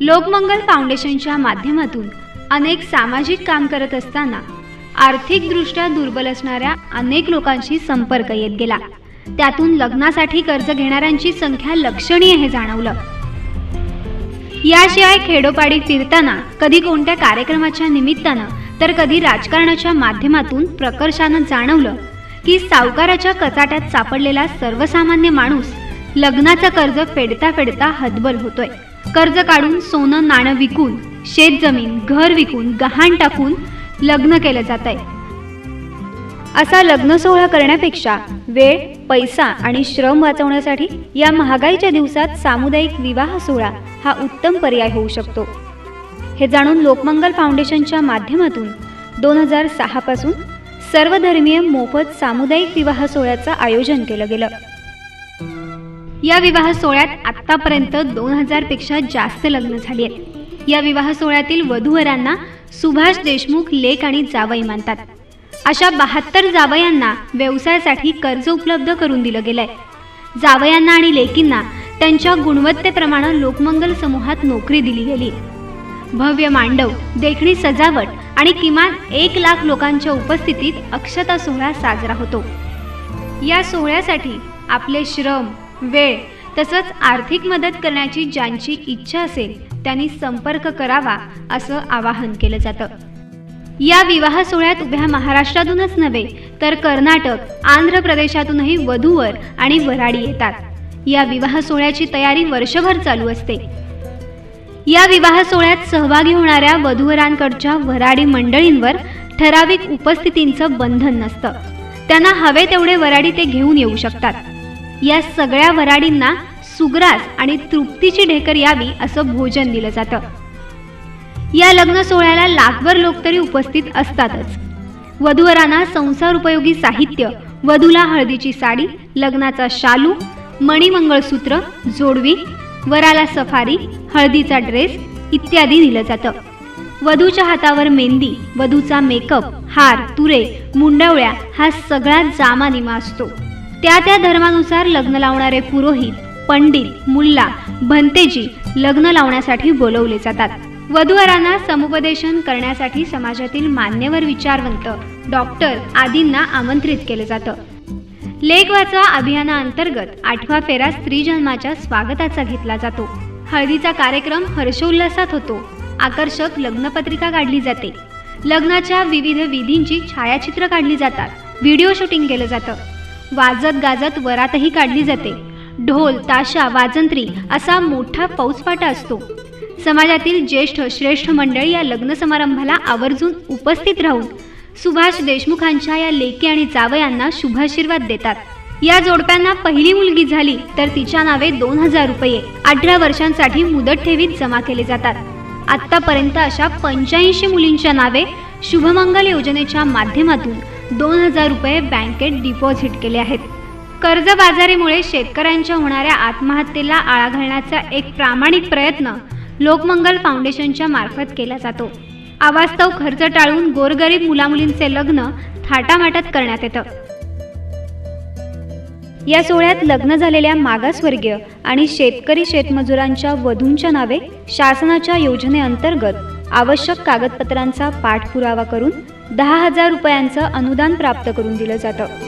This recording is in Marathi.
लोकमंगल फाउंडेशनच्या माध्यमातून अनेक सामाजिक काम करत असताना आर्थिकदृष्ट्या दुर्बल असणाऱ्या अनेक लोकांशी संपर्क येत गेला। त्यातून लग्नासाठी कर्ज घेणाऱ्यांची संख्या लक्षणीय हे जाणवलं। याशिवाय खेडोपाडी फिरताना कधी कोणत्या कार्यक्रमाच्या निमित्तानं तर कधी राजकारणाच्या माध्यमातून प्रकर्षानं जाणवलं की सावकाराच्या कचाट्यात सापडलेला सर्वसामान्य माणूस लग्नाचं कर्ज फेडता फेडता हतबल होतोय। कर्ज काढून सोनं नाणं विकून, शेतजमीन घर विकून, गहाण टाकून लग्न केलं जातंय। असा लग्न सोहळा करण्यापेक्षा वेळ, पैसा आणि श्रम वाचवण्यासाठी या महागाईच्या दिवसात सामुदायिक विवाह सोहळा हा उत्तम पर्याय होऊ शकतो। हे जाणून लोकमंगल फाउंडेशनच्या माध्यमातून 2006 पासून सर्वधर्मीय मोफत सामुदायिक विवाह सोहळ्याचं आयोजन केलं गेलं। या विवाह सोहळ्यात आतापर्यंत 2000 पेक्षा जास्त लग्न झाली आहेत। या विवाह सोहळ्यातील वधूवरांना सुभाष देशमुख लेक आणि जावई मानतात। अशा 72 जावयांना व्यवसायासाठी कर्ज उपलब्ध करून दिलं गेलंय। जावयांना आणि लेकींना त्यांच्या गुणवत्तेप्रमाणे लोकमंगल समूहात नोकरी दिली गेली। भव्य मांडव, देखणी सजावट आणि किमान 1 लाख लोकांच्या उपस्थितीत अक्षता सोहळा साजरा होतो। या सोहळ्यासाठी आपले श्रम, वेळ तसंच आर्थिक मदत करण्याची ज्यांची इच्छा असेल त्यांनी संपर्क करावा असं आवाहन केलं जातं। या विवाह सोहळ्यात उभ्या महाराष्ट्रातूनच नव्हे तर कर्नाटक, आंध्र प्रदेशातूनही वधूवर आणि वऱ्हाडी येतात। या विवाह सोहळ्याची तयारी वर्षभर चालू असते। या विवाह सोहळ्यात सहभागी होणाऱ्या वधूवरांकडच्या वऱ्हाडी मंडळींवर ठराविक उपस्थितींचं बंधन नसतं। त्यांना हवे तेवढे वऱ्हाडी ते घेऊन येऊ शकतात। या सगळ्या वऱ्हाडींना सुग्रास आणि तृप्तीची ढेकर यावी असं भोजन दिलं जातं। या लग्न सोहळ्याला लाखभर लोक तरी उपस्थित असतातच। वधूवरांना संसार उपयोगी साहित्य, वधूला हळदीची साडी, लग्नाचा शालू, मणिमंगळसूत्र, जोडवी, वराला सफारी, हळदीचा ड्रेस इत्यादी दिलं जातं। वधूच्या हातावर मेहंदी, वधूचा मेकअप, हार, तुरे, मुंडवळ्या हा सगळा जामानिमा असतो। त्या धर्मानुसार लग्न लावणारे पुरोहित, पंडित, मुल्ला, भंतेजी लग्न लावण्यासाठी बोलवले जातात। वधूवरांना समुपदेशन करण्यासाठी समाजातील मान्यवर, विचारवंत, डॉक्टर आदींना आमंत्रित केले जातं। लेक वाचवा अभियानाअंतर्गत 8वा फेरा स्त्री जन्माच्या स्वागताचा घेतला जातो। हळदीचा कार्यक्रम हर्षोल्लासात होतो। आकर्षक लग्नपत्रिका काढली जाते। लग्नाच्या विविध विधींची छायाचित्र काढली जातात। व्हिडिओ शूटिंग केलं जातं। वाजत गाजत वरातही काढली जाते। ढोल, ताशा, वाजंत्री असा मोठा फौजफाटा असतो। समाजातील ज्येष्ठ श्रेष्ठ मंडळी या लग्न समारंभाला आवर्जून उपस्थित राहून सुभाष देशमुखांच्या या लेकी आणि जावयांना शुभाशीर्वाद देतात। या जोडप्यांना पहिली मुलगी झाली तर तिच्या नावे 2000 रुपये 18 वर्षांसाठी मुदत ठेवीत जमा केले जातात। आतापर्यंत अशा 85 मुलींच्या नावे शुभमंगल योजनेच्या माध्यमातून 2000 रुपये बँकेत डिपॉझिट केले आहेत। कर्जबाजारीमुळे शेतकऱ्यांच्या होणाऱ्या आत्महत्येला आळा घालण्याचा एक प्रामाणिक प्रयत्न लोकमंगल फाउंडेशनच्या मार्फत केला जातो। अवास्तव खर्च टाळून गोरगरीब मुलामुलींचे लग्न थाटामाटात करण्यात येतं। या सोहळ्यात लग्न झालेल्या मागासवर्गीय आणि शेतकरी शेतमजुरांच्या वधूंच्या नावे शासनाच्या योजनेअंतर्गत आवश्यक कागदपत्रांचा पाठपुरावा करून 10,000 रुपयांचं अनुदान प्राप्त करून दिलं जातं।